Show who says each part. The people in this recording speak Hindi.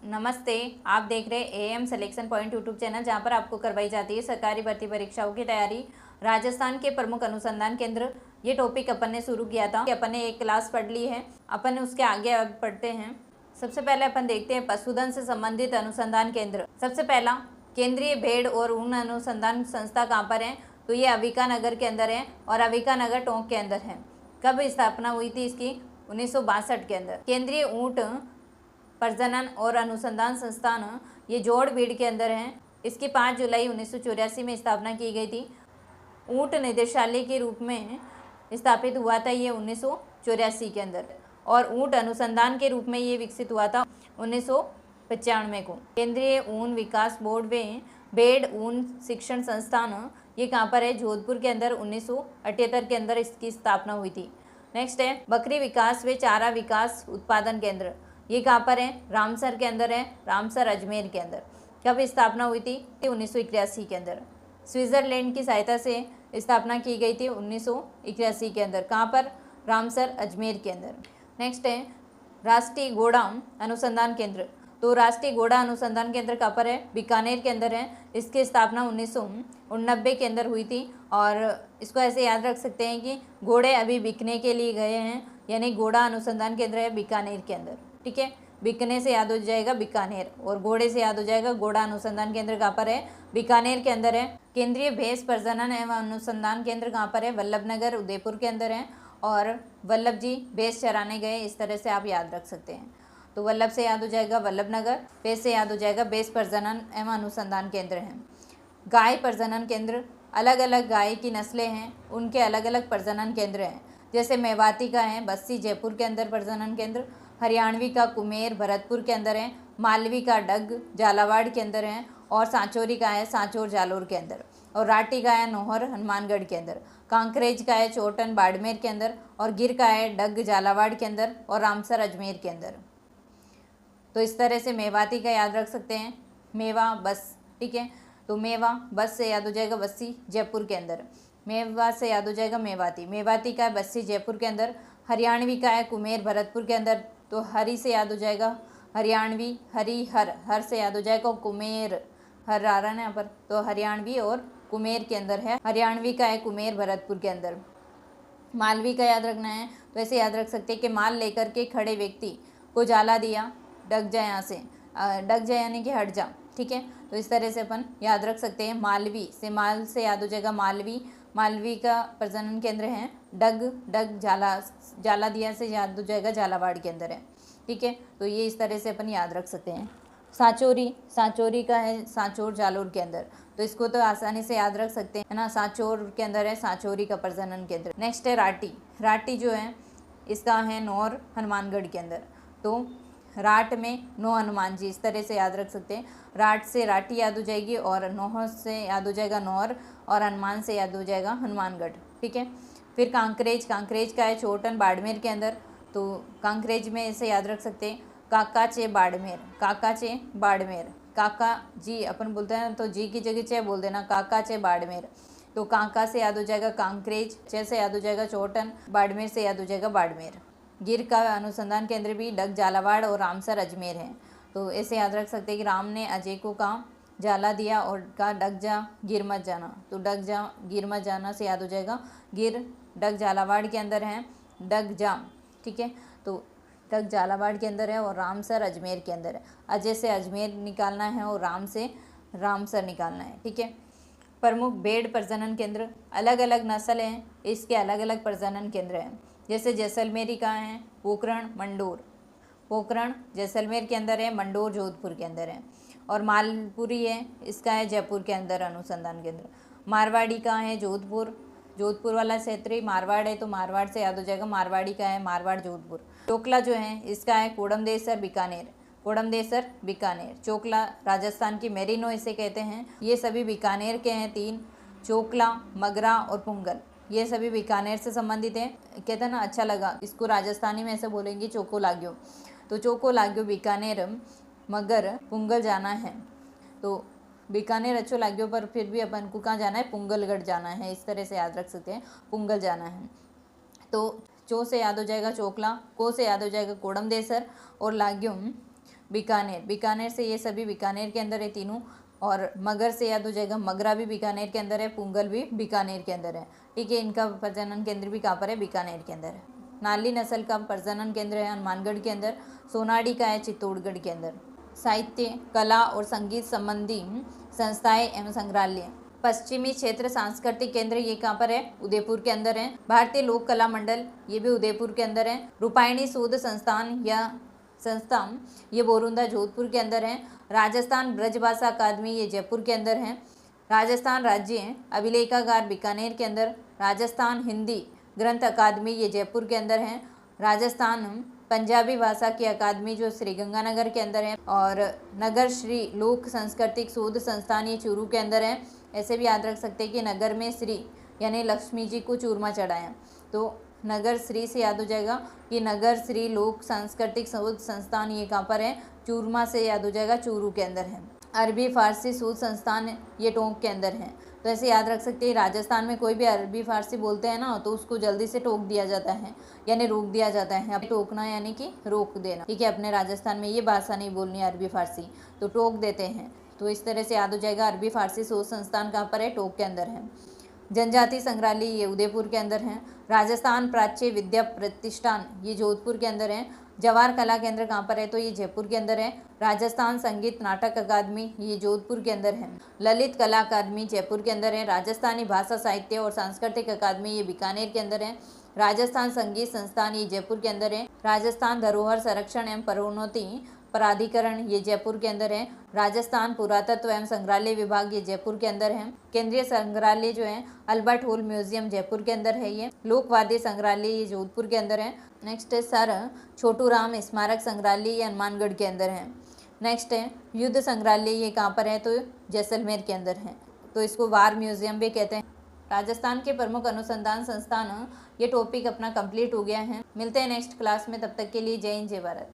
Speaker 1: नमस्ते। आप देख रहे am selection point YouTube channel, जहां पर आपको करवाई जाती है सरकारी भर्ती परीक्षाओं की तैयारी। राजस्थान के प्रमुख अनुसंधान केंद्र, ये टॉपिक अपन ने शुरू किया था। अपन ने एक क्लास पढ़ ली है, अपन उसके आगे अब पढ़ते हैं। सबसे पहले अपन देखते हैं पशुधन से संबंधित अनुसंधान केंद्र। सबसे पहला केंद्रीय भेड़ और ऊन अनुसंधान संस्था कहाँ पर है? तो ये अविका नगर के अंदर है और अविका नगर टोंक के अंदर है। कब स्थापना हुई थी इसकी? 1962 के अंदर। केंद्रीय ऊंट प्रजनन और अनुसंधान संस्थान, ये जोड़बीड़ के अंदर है। इसकी 5 जुलाई 1984 में स्थापना की गई थी। ऊंट निदेशालय के रूप में स्थापित हुआ था ये 1984 के अंदर, और ऊंट अनुसंधान के रूप में ये विकसित हुआ था 1995 को। केंद्रीय ऊन विकास बोर्ड में भेड़ ऊन शिक्षण संस्थान, ये कहाँ पर है? जोधपुर के अंदर 1978 के अंदर इसकी स्थापना हुई थी। नेक्स्ट है बकरी विकास व चारा विकास उत्पादन केंद्र, ये कहाँ पर है? रामसर के अंदर है, रामसर अजमेर के अंदर। कब स्थापना हुई थी? 1981 के अंदर। स्विट्जरलैंड की सहायता से स्थापना की गई थी 1981 के अंदर। कहाँ पर? रामसर अजमेर के अंदर। नेक्स्ट है राष्ट्रीय घोड़ा अनुसंधान केंद्र। तो राष्ट्रीय घोड़ा अनुसंधान केंद्र कहाँ पर है? बीकानेर के अंदर है। इसकी स्थापना 1989 के अंदर हुई थी, और इसको ऐसे याद रख सकते हैं कि घोड़े अभी बिकने के लिए गए हैं, यानी घोड़ा अनुसंधान केंद्र है बीकानेर के अंदर। ठीक है, बिकने से याद हो जाएगा बीकानेर, और घोड़े से याद हो जाएगा घोड़ा अनुसंधान केंद्र कहाँ पर है? बीकानेर के अंदर है। केंद्रीय भैंस प्रजनन एवं अनुसंधान केंद्र कहाँ पर है? वल्लभनगर उदयपुर के अंदर है, और वल्लभ जी भैंस चराने गए, इस तरह से आप याद रख सकते हैं। तो वल्लभ से याद हो जाएगा वल्लभनगर, भैंस से याद हो जाएगा भैंस प्रजनन एवं अनुसंधान केंद्र है। गाय प्रजनन केंद्र, अलग अलग गाय की नस्लें हैं, उनके अलग अलग प्रजनन केंद्र हैं। जैसे मेवाती का है बस्सी जयपुर के अंदर प्रजनन केंद्र, हरियाणवी का कुमेर भरतपुर के अंदर है, मालवी का डग झालावाड़ के अंदर है, और सांचौरी का है सांचौर जालोर के अंदर, और राठी का है नौहर हनुमानगढ़ के अंदर, कांकरेज का है चोटन बाड़मेर के अंदर, और गिर का है डग झालावाड़ के अंदर, और रामसर अजमेर के अंदर। तो इस तरह से मेवाती का याद रख सकते हैं, मेवा बस। ठीक है, तो मेवा बस से याद हो जाएगा बस्सी जयपुर के अंदर, मेवा से याद हो जाएगा मेवाती, मेवाती का है बस्सी जयपुर के अंदर। हरियाणवी का है कुमेर भरतपुर के अंदर, तो हरी से याद हो जाएगा हरियाणवी, हरी हर, हर से याद हो जाएगा कुमेर, हर आ रहा है यहाँ पर, तो हरियाणवी और कुमेर के अंदर है। हरियाणवी का है कुमेर भरतपुर के अंदर। मालवी का याद रखना है, तो ऐसे याद रख सकते हैं कि माल लेकर के खड़े व्यक्ति को जाला दिया, डग जा यहाँ से, डग जा यानी कि हट जा। ठीक है, तो इस तरह से अपन याद रख सकते हैं। मालवी से, माल से याद हो जाएगा मालवी, मालवी का प्रजनन केंद्र है डग, डग जाला दिया से याद हो जाएगा झालावाड़ के अंदर है। ठीक है, तो ये इस तरह से अपन याद रख सकते हैं। सांचौरी, सांचौरी का है सांचौर जालोर के अंदर, तो इसको तो आसानी से याद रख सकते हैं, है ना। सांचौर के अंदर है सांचौरी का प्रजनन केंद्र। नेक्स्ट है राठी, राठी जो है इसका है नौर हनुमानगढ़ के अंदर, तो राट में नो हनुमान जी, इस तरह से याद रख सकते हैं। राट से राठी याद हो जाएगी, और नौह से याद हो जाएगा नौर, और हनुमान से याद हो जाएगा हनुमानगढ़। ठीक है, फिर कांकरेज, कांकरेज का है चोटन बाड़मेर के अंदर, तो कांकरेज में इसे याद रख सकते हैं। काकाचे बाड़मेर, काकाचे बाड़मेर, काका जी अपन बोलते हैं, तो जी की जगह चे बोल देना, काकाचे बाड़मेर। तो कांका से याद हो जाएगा कांकरेज, चे से याद हो जाएगा चोटन, बाड़मेर से याद हो जाएगा बाड़मेर। गिर का अनुसंधान केंद्र भी डग झालावाड़ और रामसर अजमेर है, तो ऐसे याद रख सकते हैं कि राम ने अजय को कहा जाला दिया, और कहा डग जा गिर मत जाना, तो डग जा गिर मत जाना से याद हो जाएगा गिर, डग झालावाड़ के अंदर है डग जा। ठीक है, तो डग झालावाड़ के अंदर है, और रामसर अजमेर के अंदर है। अजय से अजमेर निकालना है, और राम से रामसर निकालना है। ठीक है, प्रमुख भेड़ प्रजनन केंद्र, अलग अलग नस्ल हैं, इसके अलग अलग प्रजनन केंद्र हैं। जैसे जैसलमेरी कहाँ है? पोखरण मंडोर, पोखरण जैसलमेर के अंदर है, मंडोर जोधपुर के अंदर है, और मालपुरी है इसका है जयपुर के अंदर अनुसंधान केंद्र। मारवाड़ी कहाँ है? जोधपुर, जोधपुर वाला क्षेत्र मारवाड़ है, तो मारवाड़ से याद हो जाएगा मारवाड़ी का है मारवाड़ जोधपुर। चोकला जो है इसका है कोडमदेसर बीकानेर, कोडमदेसर बीकानेर। चोकला राजस्थान की मेरिनो इसे कहते हैं, ये सभी बीकानेर के हैं। 3 चोकला, मगरा और पुंगल, ये सभी बीकानेर से संबंधित हैं। कहते हैं ना अच्छा लगा, इसको राजस्थानी में ऐसे बोलेंगे चोको लाग्यो, तो चोको लाग्यो बीकानेर, मगर पुंगल जाना है, तो बीकानेर अच्छो लाग्यो, पर फिर भी अपन को कहाँ जाना है? पुंगलगढ़ जाना है, इस तरह से याद रख सकते हैं, पुंगल जाना है। तो चो से याद हो जाएगा चोकला, को से याद हो जाएगा कोडमदेसर, और लाग्यो बीकानेर, बीकानेर से ये सभी बीकानेर के अंदर है तीनों। और मगर से याद हो जाएगा, मगरा भी बीकानेर के अंदर है, पुंगल भी बीकानेर के अंदर है। ठीक है, इनका प्रजनन केंद्र भी कहाँ पर है? बीकानेर के अंदर है। नाली नस्ल का प्रजनन केंद्र है हनुमानगढ़ के अंदर। सोनाडी का है चित्तौड़गढ़ के अंदर। साहित्य, कला और संगीत संबंधी संस्थाएं एवं संग्रहालय। पश्चिमी क्षेत्र सांस्कृतिक केंद्र ये कहाँ पर है? उदयपुर के अंदर है। भारतीय लोक कला मंडल ये भी उदयपुर के अंदर है। रूपायणी शोध संस्थान या संस्थान ये बोरुंदा जोधपुर के अंदर है। राजस्थान ब्रजभाषा अकादमी ये जयपुर के अंदर है। राजस्थान राज्य अभिलेखागार बीकानेर के अंदर। राजस्थान हिंदी ग्रंथ अकादमी ये जयपुर के अंदर है। राजस्थान पंजाबी भाषा की अकादमी जो श्री गंगानगर के अंदर है। और नगर श्री लोक सांस्कृतिक शोध संस्थान ये चूरू के अंदर है। ऐसे भी याद रख सकते हैं कि नगर में श्री यानी लक्ष्मी जी को चूरमा चढ़ाया, तो नगर श्री से याद हो जाएगा कि नगर श्री लोक सांस्कृतिक शोध संस्थान ये कहाँ पर है? चूरमा से याद हो जाएगा, चूरू के अंदर है। अरबी फारसी शोध संस्थान ये टोंक के अंदर है। तो ऐसे याद रख सकते हैं, राजस्थान में कोई भी अरबी फारसी बोलते हैं ना, तो उसको जल्दी से टोक दिया जाता है, यानी रोक दिया जाता है। अब टोकना यानी कि रोक देना। ठीक है, अपने राजस्थान में ये भाषा नहीं बोलनी है अरबी फारसी, तो टोक देते हैं। तो इस तरह से याद हो जाएगा, अरबी फारसी शोध संस्थान कहाँ पर है? टोक के अंदर है। जनजाति संग्रहालय ये उदयपुर के अंदर है। राजस्थान प्राच्य विद्या प्रतिष्ठान ये जोधपुर के अंदर है। जवाहर कला केंद्र कहाँ पर है? तो ये जयपुर के अंदर है। राजस्थान संगीत नाटक अकादमी ये जोधपुर के अंदर है। ललित कला अकादमी जयपुर के अंदर है। राजस्थानी भाषा साहित्य और सांस्कृतिक अकादमी ये बीकानेर के अंदर है। राजस्थान संगीत संस्थान ये जयपुर के अंदर है। राजस्थान धरोहर संरक्षण एवं प्रोन्नति प्राधिकरण ये जयपुर के अंदर है। राजस्थान पुरातत्व एवं संग्रहालय विभाग ये जयपुर के अंदर है। केंद्रीय संग्रहालय जो है अल्बर्ट हॉल म्यूजियम जयपुर के अंदर है। ये लोकवाद्य संग्रहालय ये जोधपुर के अंदर है। नेक्स्ट है सर छोटू राम स्मारक संग्रहालय ये हनुमानगढ़ के अंदर है। नेक्स्ट है युद्ध संग्रहालय ये कहाँ पर है? तो जैसलमेर के अंदर है, तो इसको वार म्यूजियम भी कहते हैं। राजस्थान के प्रमुख अनुसंधान संस्थान, ये टॉपिक अपना कंप्लीट हो गया है। मिलते हैं नेक्स्ट क्लास में, तब तक के लिए जय हिंद जय भारत।